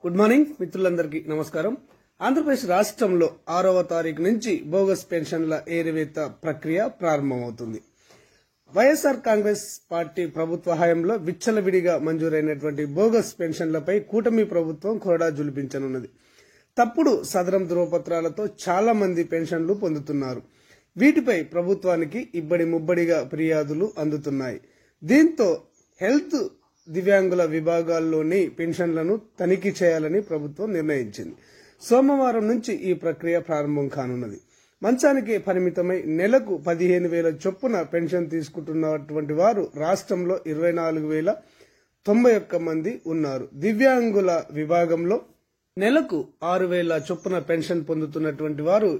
Good morning మిత్రులందరికీ నమస్కారం. ఆంధ్రప్రదేశ్ రాష్ట్రంలో 6వ తారీఖు నుంచి బోగస్ పెన్షన్ల ఏరివేత ప్రక్రియ ప్రారంభమవుతుంది. వైఎస్ఆర్ కాంగ్రెస్ పార్టీ ప్రభుత్వ హయాంలో విచ్చలవిడిగా మంజూరైనటువంటి బోగస్ పెన్షన్లపై కూటమి ప్రభుత్వం కొరడా జులిపించనున్నది. తప్పుడు సదరం ధృవపత్రాలతో చాలా మంది పెన్షన్లు పొందుతున్నారు. వీటిపై ప్రభుత్వానికి ఇబ్బడి ముబ్బడిగా ఫిర్యాదులు అందుతున్నాయి. దీంతో హెల్త్ దివ్యాంగుల విభాగాల్లోని పెన్షన్లను తనిఖీ చేయాలని ప్రభుత్వం నిర్ణయించింది. సోమవారం నుంచి ఈ ప్రక్రియ ప్రారంభం కానున్నది. మంచానికి పరిమితమై నెలకు 15,000 చొప్పున పెన్షన్ తీసుకుంటున్నటువంటి వారు రాష్ట్రంలో 24,091 మంది ఉన్నారు. దివ్యాంగుల విభాగంలో నెలకు 6,000 చొప్పున పెన్షన్ పొందుతున్నటువంటి వారు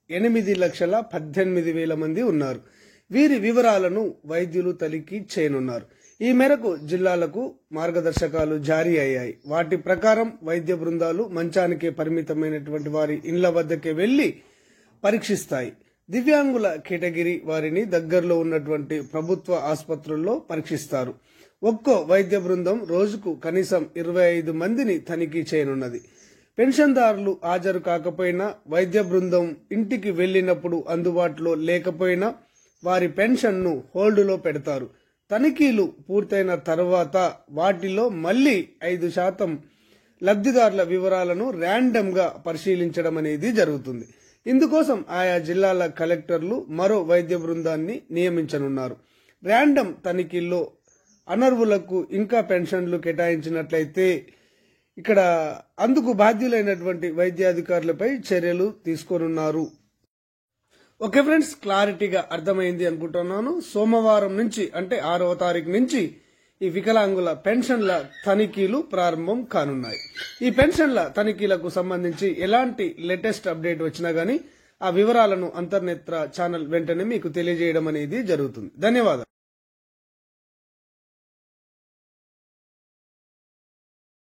8,18,000 మంది ఉన్నారు. వీరి వివరాలను వైద్యులు తనిఖీ చేయనున్నారు. ఈ మేరకు జిల్లాలకు మార్గదర్శకాలు జారీ అయ్యాయి. వాటి ప్రకారం వైద్య బృందాలు మంచానికే పరిమితమైనటువంటి వారి ఇండ్ల వద్దకే వెళ్లి పరీక్షిస్తాయి. దివ్యాంగుల కేటగిరీ వారిని దగ్గరలో ఉన్నటువంటి ప్రభుత్వ ఆసుపత్రుల్లో పరీక్షిస్తారు. ఒక్కో వైద్య బృందం రోజుకు కనీసం 25 మందిని తనిఖీ చేయనున్నది. పెన్షన్దారులు హాజరు కాకపోయినా, వైద్య బృందం ఇంటికి వెళ్లినప్పుడు అందుబాటులో లేకపోయినా వారి పెన్షన్ను హోల్డులో పెడతారు. తనిఖీలు పూర్తయిన తర్వాత వాటిలో మళ్లీ 5% లబ్ధిదారుల వివరాలను ర్యాండమ్ గా పరిశీలించడం అనేది జరుగుతుంది. ఇందుకోసం ఆయా జిల్లాల కలెక్టర్లు మరో వైద్య బృందాన్ని నియమించనున్నారు. ర్యాండమ్ తనిఖీల్లో అనర్వులకు ఇంకా పెన్షన్లు కేటాయించినట్లయితే ఇక్కడ అందుకు బాధ్యులైనటువంటి వైద్యాధికారులపై చర్యలు తీసుకోనున్నారు. ఓకే ఫ్రెండ్స్, క్లారిటీగా అర్థమైంది అనుకుంటున్నాను. సోమవారం నుంచి అంటే 6వ తారీఖు నుంచి ఈ వికలాంగుల పెన్షన్ల తనిఖీలు ప్రారంభం కానున్నాయి. ఈ పెన్షన్ల తనిఖీలకు సంబంధించి ఎలాంటి లేటెస్ట్ అప్డేట్ వచ్చినా గానీ ఆ వివరాలను అంతర్నేత్ర ఛానల్ వెంటనే మీకు తెలియజేయడం అనేది జరుగుతుంది. ధన్యవాదాలు.